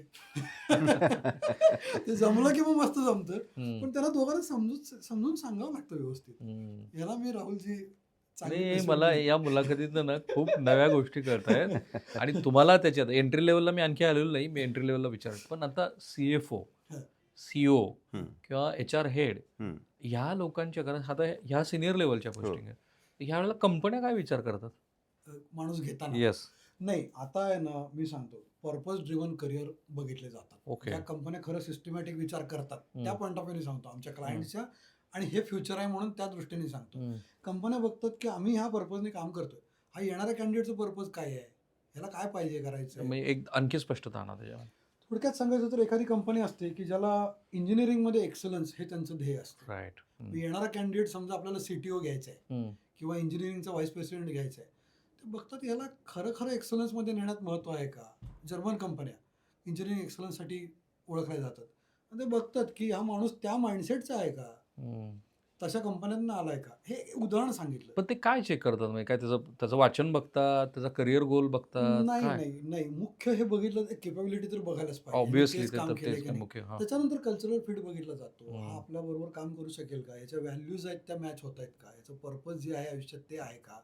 ते जमलं की मग मस्त जमतं, पण त्याला दोघांना समजून सांगावं लागतं व्यवस्थित. याला मी राहुलजी चांगली नाही, placement मला दिली. या मुलाखतीतनं ना खूप नव्या गोष्टी कळतायत आणि तुम्हाला त्याच्यात एंट्री लेवलला मी आणखी आलेलो नाही, मी एंट्री लेवलला विचारत, पण आता CFO, हं. CEO हं. किंवा HR हेड हं. ह्या लोकांच्या, कारण आता ह्या सिनियर लेवलच्या पोस्टिंग आहेत, ह्या वेळेला कंपन्या काय विचार करतात? माणूस घेताना येस. नाही, आता आहे ना, मी सांगतो पर्पज ड्रिव्हन करिअर बघितले जातात. ओके. ज्या कंपन्या खरं सिस्टमॅटिक विचार करतात त्या पॉईंट ऑफ व्ह्यूने सांगतो आमच्या क्लायंटच्या, आणि हे फ्युचर आहे म्हणून त्या दृष्टीने सांगतो. कंपन्या बघतात की आम्ही ह्या पर्पजने काम करतोय, हा येणाऱ्या कॅन्डिडेटचं पर्पज काय आहे, ह्याला काय पाहिजे करायचं. म्हणजे एक आणखी स्पष्टता आणा त्याच्यावर. थोडक्यात सांगायचं तर एखादी कंपनी असते की ज्याला इंजिनिअरिंगमध्ये एक्सलन्स हे त्यांचं ध्येय असतं. राईट. येणारा कॅन्डिडेट समजा आपल्याला CTO घ्यायचा आहे किंवा इंजिनिअरिंगचा व्हाईस प्रेसिडेंट घ्यायचा आहे, ते बघतात याला खरं एक्सलन्समध्ये नेण्यात महत्त्व आहे का. जर्मन कंपन्या इंजिनिअरिंग एक्सलन्ससाठी ओळखल्या जातात आणि ते बघतात की हा माणूस त्या माइंडसेटचा आहे का, तशा कंपन्यांना आलाय का. हे उदाहरण सांगितलं. पण ते काय चेक करतात, म्हणजे काय त्याचं वाचन बघतात, त्याचा करिअर गोल बघतात, नाही काय? नाही नाही मुख्य हे बघितलं केपॅबिलिटी तर बघायलाच पाहिजे. ऑब्विसली तेच ते काम तर केलंय तेच की काय नाही. मुख्य. हां. त्याच्यानंतर कल्चरल फिट बघितला जातो. हा आपल्या बरोबर काम करू शकेल का, याच्या व्हॅल्यूज आहेत त्या मॅच होत आहेत का, याचं पर्पज जे आहे आयुष्यात ते आहे का.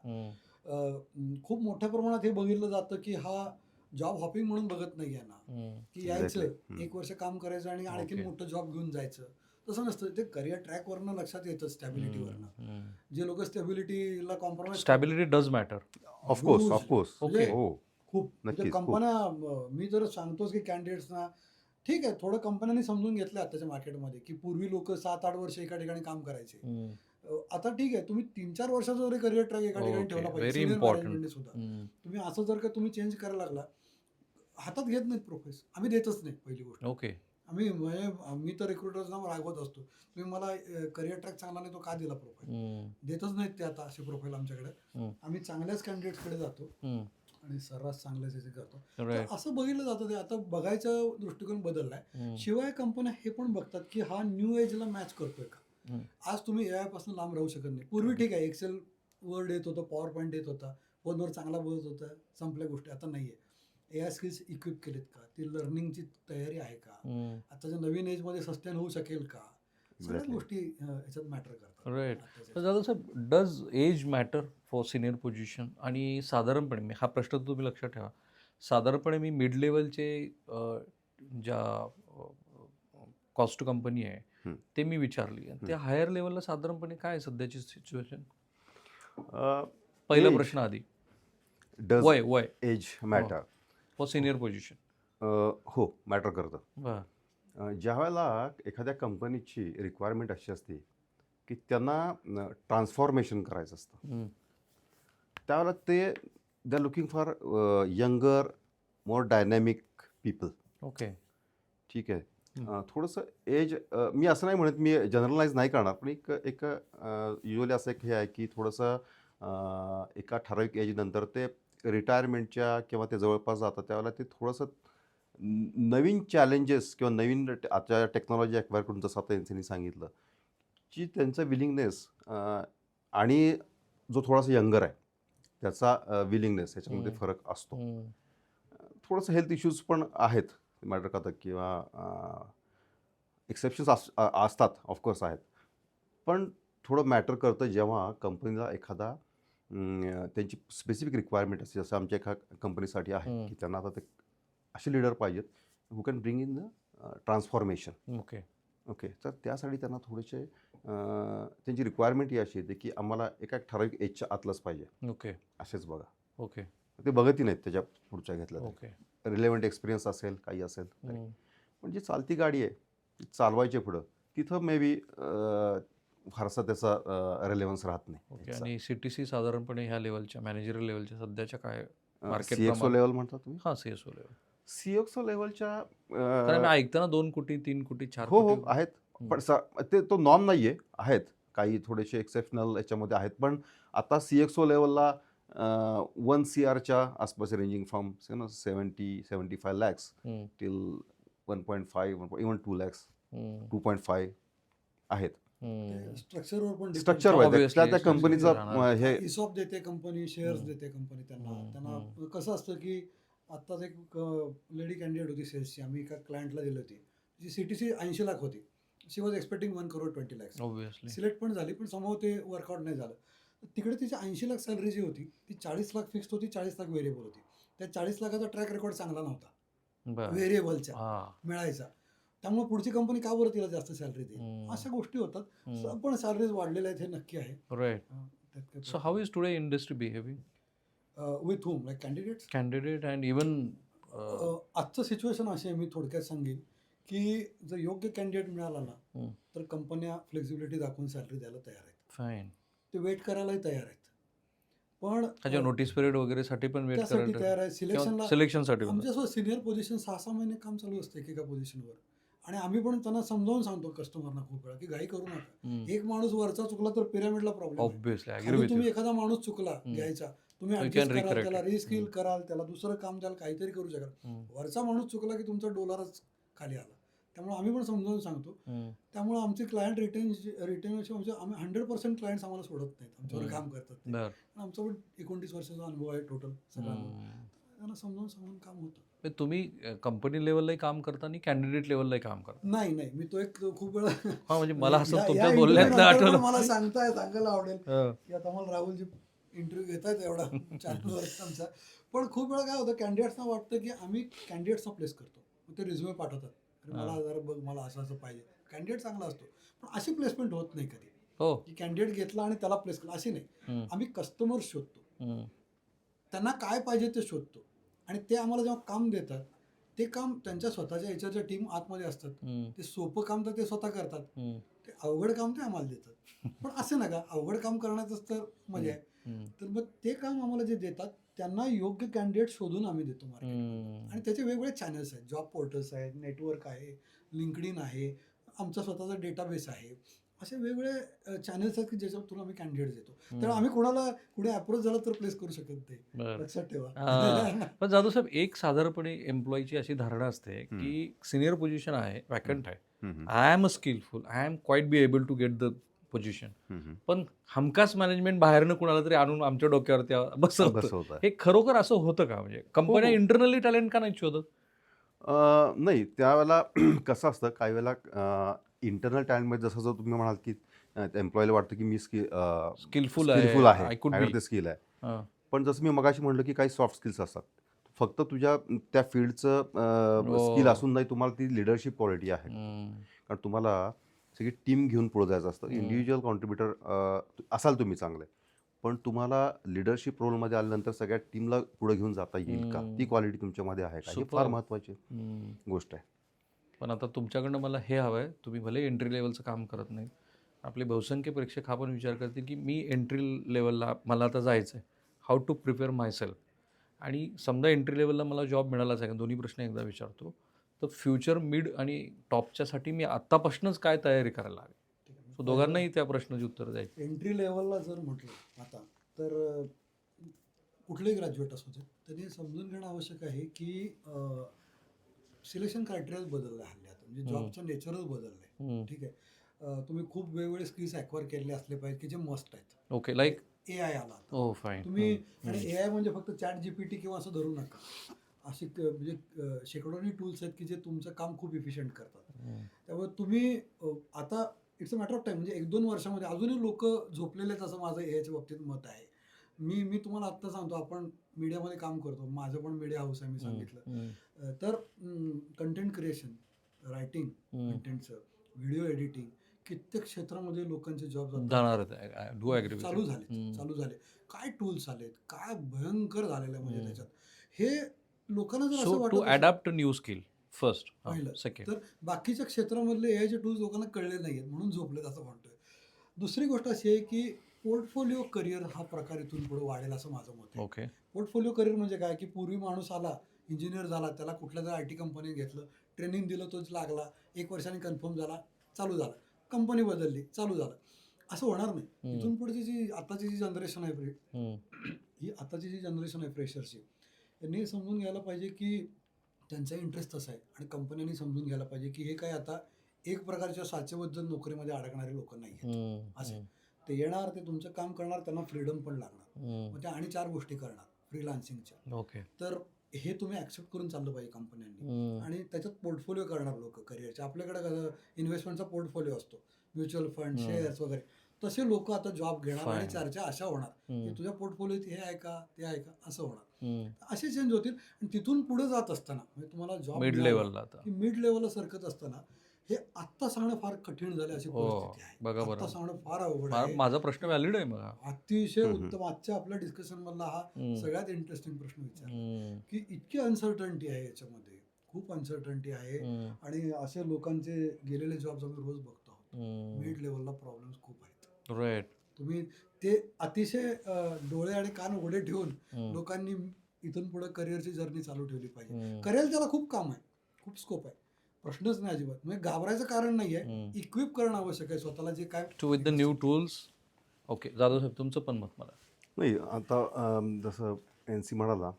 खूप मोठ्या प्रमाणात हे बघितलं जातं की हा जॉब हॉपिंग म्हणून बघत नाही आहे ना, की यायचं Exactly. 1 वर्ष काम करायचं आणि आणखीन Okay. मोठं जॉब घेऊन जायचं. तसं नसतं. ते करिअर ट्रॅकवरनं लक्षात येतं, स्टॅबिलिटीवरनं. जे लोक स्टॅबिलिटीला compromise stability does matter. Of course Huge. Of course Okay. हो खूप म्हणजे नक्कीच, खूप. कंपन्या, मी जर सांगतोच की कॅन्डिडेट्सना ठीक आहे, थोडं कंपन्यांनी समजून घेतलं आताच्या मार्केटमध्ये की पूर्वी लोक 7-8 वर्ष एका ठिकाणी काम करायचे. आता ठीक आहे, तुम्ही 3-4 वर्षाचा जरी करिअर ट्रॅक एका ठिकाणी Okay. ठेवला पाहिजे. Very senior important. मॅनेजमेंटने सुद्धा तुम्ही असं जर का तुम्ही चेंज करायला लागला, हातात घेत नाहीत प्रोफेस. आम्ही देतच नाही पहिली गोष्ट. ओके. आम्ही म्हणजे मी तर रिक्रुटर्सना रागवत असतो, तुम्ही मला करिअर ट्रॅक चांगला नाही तो का दिला प्रोफाईल. देतच नाहीत ते आता असे प्रोफाईल आमच्याकडे. आम्ही चांगल्याच कॅन्डिडेट्सकडे जातो आणि सर्रास चांगल्याच याचे करतो. तर असं बघितलं जातं. ते आता बघायचा दृष्टिकोन बदललाय. शिवाय कंपन्या हे पण बघतात की हा न्यू एजला मॅच करतोय का. आज तुम्ही AI पासून लांब राहू शकत नाही. पूर्वी ठीक आहे, एक्सेल वर्ड येत होतं, पॉवर पॉईंट येत होता, फोनवर चांगला बोलत होता, संपल्या गोष्टी. आता नाहीये. AI स्किल्स इक्विप केलेत का, ती लर्निंगची तयारी आहे का, आताच्या नवीन एजमध्ये सस्टेन होऊ शकेल का, सगळ्याच Exactly. गोष्टी ह्याच्यात मॅटर करतात. राईट. आताच्या तर दादा साहेब, does age matter for senior position? आणि साधारणपणे हा प्रश्न तुम्ही लक्षात ठेवा, साधारणपणे मी मिड लेवलचे ज्या कॉस्ट कंपनी आहे ते मी विचारली, आणि त्या हायर लेवलला साधारणपणे काय आहे सध्याची सिच्युएशन? पहिला प्रश्न आधी, डज वय age matter for senior position. हो मॅटर करतं. बरं. ज्या वेळेला एखाद्या कंपनीची रिक्वायरमेंट अशी असते की त्यांना ट्रान्सफॉर्मेशन करायचं असतं, त्यावेळेला they are looking for younger more dynamic people. Okay. ठीक आहे. थोडंसं एज, मी असं नाही म्हणत, मी जनरलाइज नाही करणार, पण एक युजली असं एक हे आहे की थोडंसं एका ठराविक एजनंतर ते रिटायरमेंटच्या किंवा ते जवळपास जातात, त्यावेळेला ते थोडंसं नवीन चॅलेंजेस किंवा नवीन आता टेक्नॉलॉजी ॲक्वायर करून, जसं आता यांनी सांगितलं, की त्यांचं विलिंगनेस आणि जो थोडासा यंगर आहे त्याचा विलिंगनेस ह्याच्यामध्ये फरक असतो. थोडंसं हेल्थ इश्यूज पण आहेत मॅटर करतात किंवा एक्सेप्शन्स असतात, ऑफकोर्स आहेत, पण थोडं मॅटर करतं जेव्हा कंपनीला एखादा त्यांची स्पेसिफिक रिक्वायरमेंट असते. जसं आमच्या एका कंपनीसाठी आहे की त्यांना आता ते असे लीडर पाहिजेत who can bring in the transformation. Okay. तर त्यासाठी त्यांना थोडेसे त्यांची रिक्वायरमेंट ही अशी येते की आम्हाला एका ठराविक एजच्या आतलंच पाहिजे. ओके. असेच बघा. ओके. ते बघतही नाहीत त्याच्या पुढच्या घेतलं. ओके. रिलेव्हंट एक्सपिरियन्स असेल, काही असेल तरी. पण जी चालती गाडी आहे ती चालवायची पुढं, तिथं मे बी फारसा त्याचा रिलेव्हन्स राहत नाही. ओके. आणि CTC साधारणपणे ह्या लेवलच्या मॅनेजरियल लेवलच्या सध्याच्या काय मार्केट CXO लेवल म्हणता तुम्ही? हां, CSO लेवल. CXO लेवलच्या कारण मी ऐकताना 2 कोटी 3 कोटी 4 हो कोटी. हो आहेत, पण ते तो नॉर्म नाही आहे. आहेत काही थोडेसे एक्सेप्शनल याच्यामध्ये आहेत, पण आता CXO लेवलला 1 CRच्या आसपास रेंजिंग फ्रॉम 75 लॅक्स हम्म, टिल 1.5 इवन 2 लॅक्स हम्म, 2.5 आहेत. हम्म. स्ट्रक्चरवर पण स्ट्रक्चर Obviously, त्या structure कंपनीचं राहणार. हे इसॉप देते कंपनी, शेअर्स हम्म. देते कंपनी त्यांना. हम्म, त्यांना कसं असतं की आत्ताच एक लेडी कॅन्डिडेट होती सेल्सची, आम्ही एका क्लायंटला दिली होती. तिची CTC 80 लाख होती. शी वॉज एक्सपेक्टिंग 1,20,00,000. Obviously. सिलेक्ट पण झाली, पण समोर ते वर्कआउट नाही झालं. तिकडे तिची 80 लाख सॅलरी जी होती ती 40 लाख फिक्स होती, 40 लाख व्हेरिएबल होती. त्या 40 लाखाचा ट्रॅक रेकॉर्ड चांगला नव्हता बरं. व्हेरिएबलच्या हा. मिळायचा. त्यामुळे पुढची कंपनी का बरं तिला जास्त सॅलरी देईल, हम्म. अशा गोष्टी होतात. हम्म. पण सॅलरीज वाढलेल्या आहेत हे नक्की आहे. Right. त्यात काही So how is today industry behaving? With home like candidates. Candidate and even आजचं सिच्युएशन अशी आहे, मी थोडक्यात सांगेन की जर योग्य कॅन्डिडेट मिळाला ना हम्म, तर कंपन्या फ्लेक्झिबिलिटी दाखवून सॅलरी द्यायला तयार आहेत. fine. ते वेट करायलाही तयार आहेत. पण अच्छा, नोटीस पिरियड वगैरे साठी पण वेट त्यासाठी करायला तयार आहे. सिलेक्शनला सिलेक्शन साठी पण. आमच्यासोबत सिनियर पोझिशन 6-6 महिने काम चालू असतं एकेका पोझिशनवर. आणि आम्ही पण त्यांना समजावून सांगतो कस्टमरना खूप वेळा की घाई करू नका. हम्म. एक माणूस वरचा चुकला तर पिरामिडला प्रॉब्लेम आहे. Obviously, I agree खाली with तुम्ही you. एखादा माणूस चुकला घ्यायचा, तुम्ही You ऍडजस्ट can कराल, recorrect त्याला it. रिस्किल कराल, त्याला दुसरं काम द्याल, काहीतरी करू शकाल. हम्म, वरचा माणूस चुकला की तुमचा डॉलरच खाली आला. त्यामुळे आम्ही पण समजावून सांगतो. हम्म, त्यामुळे आमचे क्लायंट रिटेन्शन म्हणजे आम्ही 100% क्लायंट्स आम्हाला सोडत नाहीत, आमच्यावर हम्म. काम करतात ते. बरं. आणि आमचा पण 29 वर्षाचा अनुभव आहे टोटल सगळ्यांना. हम्म. त्यांना समजावून सांगून काम होतं. पण तुम्ही कंपनी लेवललाही काम करता आणि कॅन्डिडेट लेवललाही काम करता. नाही मी तो एक खूप वेळा हा, म्हणजे मला असं या- तुमच्या या बोलण्यातलं interview नंतर आठवलं. पण मला सांगायला आवडेल हं. की आता मला राहुलजी इंटरव्ह्यू घेत आहेत एवढा 4 वर्ष आमचा. पण खूप वेळा काय होतं, कॅन्डिडेट्सना वाटतं की आम्ही कॅन्डिडेट्सना प्लेस करतो, मग ते रिझ्युमे पाठवतात, अरे मला जरा बघ, मला असं पाहिजे. कॅन्डिडेट चांगला असतो पण अशी प्लेसमेंट होत नाही कधी हो. की कॅन्डिडेट घेतला आणि त्याला प्लेस केला, अशी नाही. हम्म, आम्ही कस्टमर शोधतो, हम्म, त्यांना काय पाहिजे ते शोधतो आणि ते आम्हाला जेव्हा काम देतात ते काम त्यांच्या स्वतःच्या याच्याच्या टीम आतमध्ये असतात. हम्म, ते सोपं काम तर ते स्वतः करतात, हम्म, ते अवघड काम ते आम्हाला देतात. पण असं नका, अवघड काम करण्यातच तर मजा आहे. हम्म, तर मग ते काम आम्हाला जे देतात त्यांना योग्य कॅन्डिडेट शोधून आम्ही देतो मार्केट. हम्म. आणि त्याचे वेगवेगळे चॅनल्स आहेत, जॉब पोर्टल्स आहेत, नेटवर्क आहे, लिंकडिन आहे, आमचा स्वतःचा डेटाबेस आहे. असे वेगवेगळे चॅनल्स आहेत की ज्याच्यातून आम्ही कॅन्डिडेट देतो. त्यामुळे आम्ही कोणाला कुठे अप्रोच झाला तर प्लेस करू शकत नाही, बरं. लक्षात ठेवा. हा. पण जाधव साहेब, एक साधारणपणे एम्प्लॉईची अशी धारणा असते की सिनियर पोझिशन आहे, वॅकंट आहे, I am a skillful, I am quite be able to get the position, पण हमखास मॅनेजमेंट बाहेरनं कुणाला तरी आणून आमच्या डोक्यावरती बसवतं. बसवतं. हे खरोखर असं होतं का? म्हणजे कंपन्या हो. इंटरनली टॅलेंट का नाही शोधत? नाही त्यावेळेला कसं असतं, काही वेळेला इंटरनल टॅलेंटमध्ये जसं तुम्ही म्हणाल की एम्प्लॉईला वाटतं की मी स्किलफुल स्किलफुल आहे, आहे, I could be. माझ्याकडे ते स्किल आहे. हा. पण जसं मी मगाशी म्हटलं की काही सॉफ्ट स्किल्स असतात, फक्त तुझ्या त्या फील्डचं स्किल हो. असून नाही, तुम्हाला ती लिडरशिप क्वालिटी आहे. हम्म, कारण तुम्हाला सगळी टीम घेऊन पुढे जायचं असतं. इंडिव्हिज्युअल कॉन्ट्रीब्युटर असाल तुम्ही चांगले, पण तुम्हाला लिडरशिप रोलमध्ये आल्यानंतर सगळ्या टीमला पुढे घेऊन जाता येईल का, ती क्वालिटी तुमच्यामध्ये आहे का, ही फार Superb. महत्त्वाची हम्म. गोष्ट आहे. पण आता तुमच्याकडनं मला हे हवं आहे, तुम्ही भले एंट्री लेवलचं काम करत नाही, आपले बहुसंख्य प्रेक्षक हा पण विचार करतील की मी एंट्री लेवलला मला आता जायचं आहे, how to prepare myself. आणि समजा एंट्री लेवलला मला जॉब मिळालाच आहे, दोन्ही प्रश्न एकदा विचारतो, तर फ्युचर मिड आणि टॉपच्यासाठी मी आत्तापासूनच काय तयारी करायला हवी? सो दोघांनाही त्या प्रश्नाची उत्तर द्यायची. एंट्री लेवलला जर म्हटलं आता तर कुठलेही ग्रॅज्युएट असू दे, त्यांनी समजून घेणं आवश्यक आहे की सिलेक्शन क्रायटेरियाच बदललं आहे हल्ली आता, म्हणजे जॉबचं नेचरच बदललं आहे. ठीक आहे, तुम्ही खूप वेगवेगळे स्किल्स ॲक्वायर केलेले असले पाहिजे की जे मस्ट आहेत. ओके, लाईक AI आला आता. ओ फाईन. तुम्ही आणि AI म्हणजे फक्त ChatGPT किंवा असं धरू नका. असे म्हणजे शेकडोनी टूल्स आहेत की जे तुमचं काम खूप इफिशियंट करतात. त्यामुळे तुम्ही आता it's a matter of time, म्हणजे 1-2 वर्षामध्ये अजूनही लोक झोपलेले आहेत असं माझं AIच्या बाबतीत मत आहे. मी तुम्हाला आत्ता सांगतो, आपण मीडियामध्ये काम करतो, माझं पण मीडिया हाऊस आहे, मी सांगितलं. तर कंटेंट क्रिएशन, रायटिंग कंटेंटचं, व्हिडिओ एडिटिंग, कित्येक क्षेत्रामध्ये लोकांचे जॉब जाणार डू ॲग्री चालू झाले. काय टूल्स आलेत, काय भयंकर झालेलं आहे म्हणजे त्याच्यात. हे लोकांना जर असं सो टू वाटत असेल, अडॅप्ट न्यू स्किल फर्स्ट, पहिलं सेकंड. तर बाकीच्या क्षेत्रामधले AIचे टूल्स लोकांना कळले नाहीयेत म्हणून झोपलेत असं म्हणतोय. दुसरी गोष्ट अशी आहे की पोर्टफोलिओ करिअर हा प्रकार इथून पुढे वाढेल असं माझं मत आहे. ओके. पोर्टफोलिओ करिअर म्हणजे काय, की पूर्वी माणूस आला, इंजिनियर झाला, त्याला कुठल्या तरी IT कंपनीत घेतलं, ट्रेनिंग दिलं, तोच लागला, 1 वर्षाने कन्फर्म झाला, चालू झाला, कंपनी बदलली, चालू झालं. असं होणार नाही. इथून पुढची जी आताची जी जनरेशन आहे ही आताची जी जनरेशन आहे फ्रेशर्सची, त्यांनी हे समजून घ्यायला पाहिजे की त्यांचा इंटरेस्ट तसा आहे आणि कंपन्यांनी समजून घ्यायला पाहिजे की हे काय आता एक प्रकारच्या साचेबद्ध नोकरीमध्ये अडकणारे लोक नाही आहेत. असे ते येणार, ते तुमचं काम करणार, त्यांना फ्रीडम पण लागणार. मग त्या आणि 4 गोष्टी करणार फ्रीलान्सिंगच्या. ओके. तर हे तुम्ही ॲक्सेप्ट करून चाललं पाहिजे कंपन्यांनी. आणि त्याच्यात पोर्टफोलिओ करणार लोक करिअरचे. आपल्याकडे कसं इन्व्हेस्टमेंटचा पोर्टफोलिओ असतो, म्युच्युअल फंड, शेअर्स वगैरे. तसे लोक आता जॉब घेणार आणि Fine. चर्चा अशा होणार की तुझ्या पोर्टफोलिओत हे आहे का, ते आहे का, असं होणार. असे चेंज होतील. आणि तिथून पुढे जात असताना म्हणजे तुम्हाला जॉब मिड लेवलला आता. की मिड लेवलला सरकत असताना हे आत्ता सांगणं फार कठीण झालं, अशी हो, परिस्थिती आहे. बघा बरं. आत्ता सांगणं फार अवघड आहे. माझा प्रश्न व्हॅलिड आहे मग. अतिशय हम्म. उत्तम. आजच्या आपल्या डिस्कशन मधला हा सगळ्यात इंटरेस्टिंग प्रश्न विचारला हम्म. की इतकी अनसर्टन्टी आहे याच्यामध्ये, खूप अनसर्टन्टी आहे. आणि असे लोकांचे गेलेले जॉब्स आम्ही रोज बघतो आहोत. मिड लेवलला प्रॉब्लेम्स खूप आहेत. राईट. तुम्ही ते अतिशय डोळे आणि कान उघडे ठेवून लोकांनी इथून पुढे करिअरची जर्नी चालू ठेवली पाहिजे. करिअर त्याला खूप काम आहे, खूप स्कोप आहे, प्रश्नच नाही अजिबात. म्हणजे घाबरायचं कारण नाहीये. इक्विप करणं आवश्यक आहे स्वतःला, जे काय to with the new tools. Okay, Jadhav साहेब तुमचं पण मत मला. नाही, आता जसं NC म्हणाला,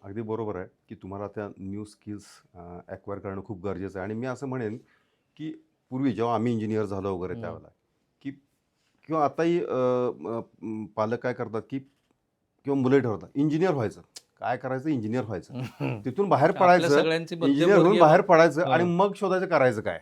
अगदी बरोबर आहे की तुम्हाला त्या न्यू स्किल्स ॲक्वायर करणं खूप गरजेचं आहे. आणि मी असं म्हणेन की पूर्वी जेव्हा आम्ही इंजिनियर झालो वगैरे त्यावेळेला की, किंवा आताही पालक काय करतात की, किंवा मुलं ठरवतात इंजिनियर व्हायचं, काय करायचं इंजिनियर व्हायचं, तिथून बाहेर आपल्या पडायचं, सगळ्यांची इंजिनियर होऊन मध्यमवर्गीय. बाहेर पडायचं हा. आणि मग शोधायचं करायचं काय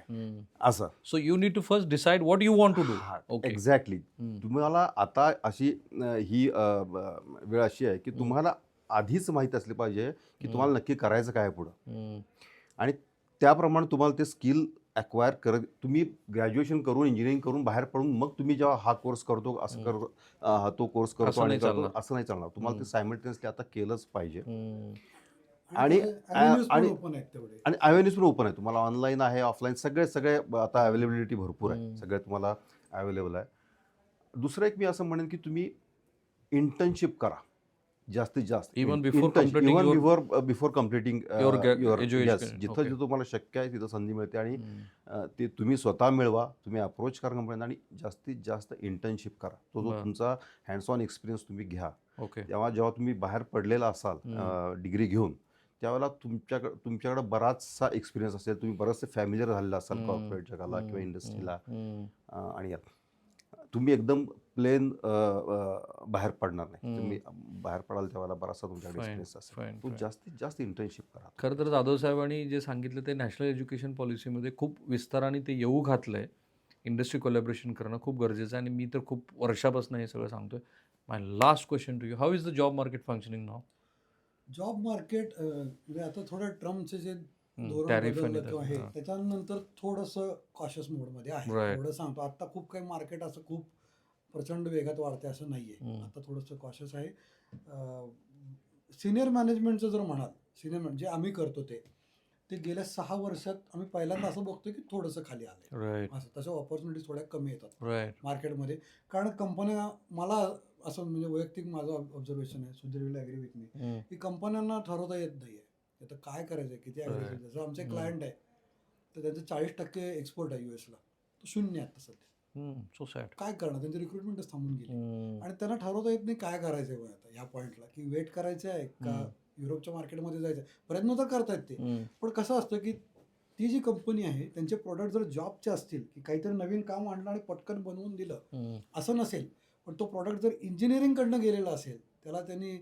असं. So you need to first decide what you want to do. Okay. Exactly. तुम्हाला आता अशी ही वेळ अशी आहे की तुम्हाला आधीच माहीत असली पाहिजे की तुम्हाला नक्की करायचं काय पुढं. आणि त्याप्रमाणे तुम्हाला ते स्किल ॲक्वायर करत, तुम्ही ग्रॅज्युएशन करून इंजिनिअरिंग करून बाहेर पडून मग तुम्ही जेव्हा हा कोर्स करतो, असं करतो, तो कोर्स करतो असं आणि नाही करतो, चालणार. असं नाही चालणार. तुम्हाला ते सायमल्टेनियसली आता केलंच पाहिजे. आणि आणि- आणि- ओपन आहेत तेवढे. आणि अवेन्यूज पण ओपन आहे. तुम्हाला ऑनलाईन आहे, ऑफलाईन, सगळे आता अवेलेबिलिटी भरपूर आहे, सगळे तुम्हाला अवेलेबल आहे. दुसरं एक मी असं म्हणेन की तुम्ही इंटर्नशिप करा जास्तीत जास्त. Even before completing before completing your जिथं education. Okay. जिथं तुम्हाला शक्य आहे तिथं संधी मिळते. आणि ते तुम्ही स्वतः मिळवा, तुम्ही अप्रोच करा कंपन्यांना आणि जास्तीत जास्त इंटर्नशिप करा. तो जो बरं. तुमचा हँड्स ऑन एक्सपिरियन्स तुम्ही घ्या. ओके. जेव्हा तुम्ही बाहेर पडलेला असाल डिग्री घेऊन, त्यावेळेला तुमच्याकडे बराचसा एक्सपिरियन्स असेल, तुम्ही बरंचसे फॅमिलियर झालेला असाल कॉर्पोरेट जगाला किंवा इंडस्ट्रीला. आणि तुम्ही एकदम प्लेन बाहेर पडणार नाही. तुम्ही बाहेर पडाल त्यावेळेला बराचसा तुमच्याकडे एक्सपिरियन्स असेल. तो जास्तीत जास्त इंटर्नशिप करा. खरं तर जाधव साहेबांनी जे सांगितलं ते नॅशनल एज्युकेशन पॉलिसीमध्ये खूप विस्ताराने ते येऊ घातलं आहे. इंडस्ट्री कोलॅबरेशन करणं खूप गरजेचं आहे आणि मी तर खूप वर्षापासून हे सगळं सांगतोय. My last question to you, how is the job market functioning नाव? जॉब मार्केट म्हणजे आता थोडं ट्रम्पचे जे धोरण tariff बदललं आणि किंवा हे, हां. त्याच्यानंतर थोडंसं कॉशियस मोडमध्ये आहे. Right. एवढं सांगतो. आता खूप काही मार्केट असं खूप प्रचंड वेगात वाढते असं नाहीये. आता थोडंसं कॉशियस आहे. सिनियर मॅनेजमेंटचं जर म्हणाल, सिनियर जे आम्ही करतो ते गेल्या 6 वर्षात आम्ही पहिल्यांदा असं बघतोय की थोडंसं खाली आलंय. राईट. असं तशा ऑपॉर्च्युनिटीज थोड्या कमी येतात राईट. मार्केटमध्ये. कारण कंपन्या, मला असं म्हणजे वैयक्तिक माझं ऑब्झर्वेशन आहे, Sudhir will agree with me, की कंपन्यांना ठरवता येत नाहीये आता काय करायचं, किती ॲग्रेसिव्ह. जसं आमचे क्लायंट आहे तर त्यांचं 40% एक्सपोर्ट आहे US ला, तो 0 आहे आता सध्या. So sad. काय करणार, त्यांची रिक्रुटमेंटच थांबून गेली. आणि त्यांना ठरवता येत नाही काय करायचंय मग आता ह्या पॉईंटला, की वेट करायचं आहे का युरोपच्या मार्केटमध्ये जायचं. प्रयत्न तर करतायत ते, पण कसं असतं की ती जी कंपनी आहे त्यांचे प्रोडक्ट जर जॉबचे असतील, की काहीतरी नवीन काम आणलं आणि पटकन बनवून दिलं असं नसेल, पण तो प्रॉडक्ट जर इंजिनिअरिंगकडनं गेलेला असेल, त्याला त्यांनी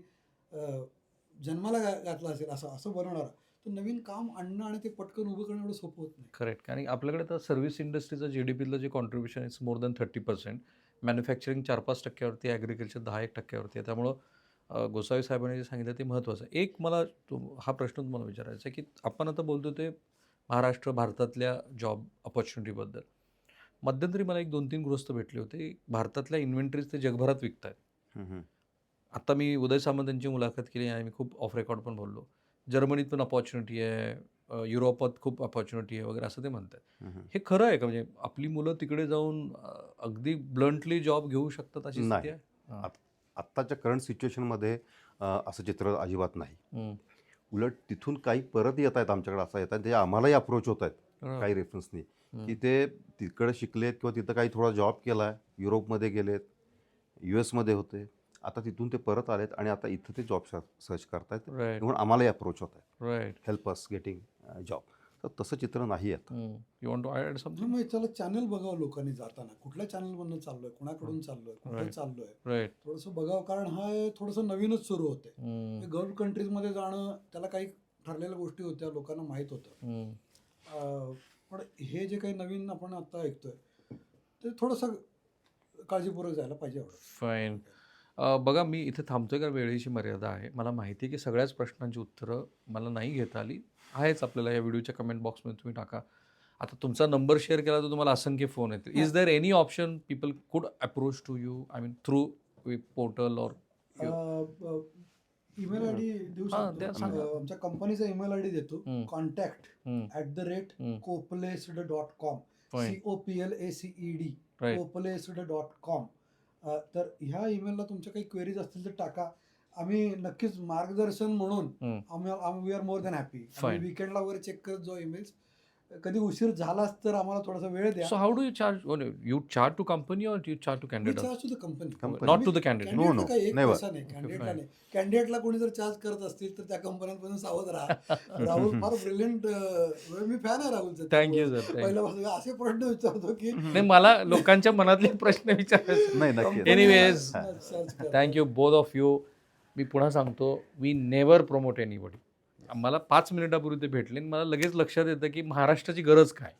जन्माला घातला असेल, असं बनवणार, तर नवीन काम आणणं आणि ते पटकन उभं करणं एवढं सोपं होत नाही. करेक्ट. कारण आपल्याकडे तर सर्व्हिस इंडस्ट्रीचं GDPतलं जे contribution is more than 30%, manufacturing 4-5% agriculture 10-1% आहे. त्यामुळं गोसावी साहेबांनी जे सांगितलं ते महत्त्वाचं आहे. एक मला हा प्रश्न तुम्हाला विचारायचा आहे की आपण आता बोलतो ते महाराष्ट्र, भारतातल्या जॉब ऑपॉर्च्युनिटीबद्दल. मध्यंतरी मला एक 2-3 गृहस्थ भेटले होते. भारतातल्या इन्व्हेंटरीज ते जगभरात विकत आहेत. आता मी उदय सामंत यांची मुलाखत केली आणि मी खूप ऑफ रेकॉर्ड पण बोललो. जर्मनीत पण अपॉर्च्युनिटी आहे, युरोपात खूप अपॉर्च्युनिटी आहे वगैरे असं ते म्हणतात. हे खरं आहे का? म्हणजे आपली मुलं तिकडे जाऊन अगदी ब्लंटली जॉब घेऊ शकतात अशी स्थिती नाही. आहे? आत्ताच्या करंट सिच्युएशनमध्ये असं चित्र अजिबात नाही. उलट तिथून काही परत येत आहेत आमच्याकडे, असं येत आहेत ते आम्हालाही अप्रोच होत आहेत काही रेफरन्सनी, की ते तिकडे शिकलेत किंवा तिथं काही थोडा जॉब केला आहे, युरोपमध्ये गेलेत, US मध्ये होते आता तिथून ते परत आलेत आणि आता इथं ते जॉब सर्च करतायत राईट म्हणून आम्हालाही अप्रोच होत आहे right help us getting job. तर तसं चित्र नाही आहे. यू वॉन्ट टू ॲड हा, समथिंग? मग चला चॅनल बघावं लोकांनी जाताना, कुठल्या चॅनलमधून चाललोय, कुणाकडून चाललोय, कुठे Right. चाललोय, राईट थोडंसं बघावं. कारण हा थोडंसं नवीनच सुरू होते. गल्फ कंट्रीजमध्ये जाणं त्याला काही ठरलेल्या गोष्टी होत्या, लोकांना माहीत होतं. पण हे जे काही नवीन आपण आता ऐकतोय ते थोडंसं काळजीपूर्वक जायला पाहिजे एवढं. फाईन. बघा मी इथे थांबतोय कारण वेळेची मर्यादा आहे. मला माहिती आहे की सगळ्याच प्रश्नांची उत्तरं मला नाही घेता आली. आहेच आपल्याला या व्हिडिओच्या कमेंट बॉक्समध्ये तुम्ही टाका. आता तुमचा नंबर शेअर केला तर तुम्हाला असंख्य फोन येतील. Is there any option people could approach to you I mean through portal or email I D देऊ हां, द्या, सांगा. शकतो. आमच्या कंपनीचा ईमेल आय डी देतो. हम्म. contact @coplaced.com Fine. COPLACED Right. coplaced.com. तर ह्या ईमेलला तुमच्या काही क्वेरीज असतील तर टाका. आम्ही नक्कीच मार्गदर्शन म्हणून आम्ही we are more than happy. आम्ही Fine. विकेंडला वगैरे चेक करत जाऊ ईमेल्स. कधी उशीर झालाच तर आम्हाला थोडासा वेळ द्या. So how do you charge? You charge to company or you charge to We candidate? charge to the company. Company. Not to the candidate. No, no, काही एक never. पैसा नाही, कॅन्डिडेटला fine. नाही. कॅन्डिडेटला कोणी जर चार्ज करत असतील तर त्या कंपन्यांपासून सावध राहा. राहुल फार ब्रिलियंट, मी फॅन आहे राहुलचा. Thank you, sir. Thank you. पहिल्यापासून असे प्रश्न विचारतो की नाही मला लोकांच्या मनातले प्रश्न विचारायचे. नाही नक्की. company Anyways, search करा. Thank you both of you. मी पुन्हा सांगतो वी नेवर प्रमोट एनीबडी. मला 5 मिनिटापूर्वी ते भेटले आणि मला लगेच लक्षात येतं की महाराष्ट्राची गरज काय.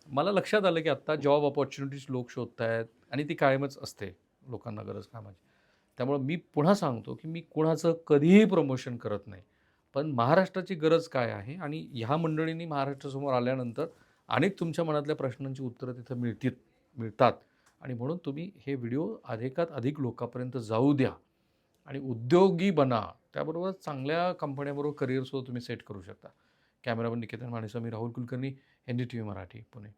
मला लक्षात आलं की आत्ता जॉब ऑपॉर्च्युनिटीज लोक शोधत आहेत आणि ती कायमच असते लोकांना गरज कामाची. त्यामुळे मी पुन्हा सांगतो की मी कुणाचं कधीही प्रमोशन करत नाही. पण महाराष्ट्राची गरज काय आहे आणि ह्या मंडळींनी महाराष्ट्रासमोर आल्यानंतर अनेक तुमच्या मनातल्या प्रश्नांची उत्तरं तिथं मिळतात आणि म्हणून तुम्ही हे व्हिडिओ अधिकात अधिक लोकांपर्यंत जाऊ द्या आणि उद्योगी बना. त्याबरोबर चांगल्या कंपन्याबरोबर करिअरसुद्धा तुम्ही सेट करू शकता. कॅमेरामन निकेतन मानेसह मी राहुल कुलकर्णी, NDTV मराठी, पुणे.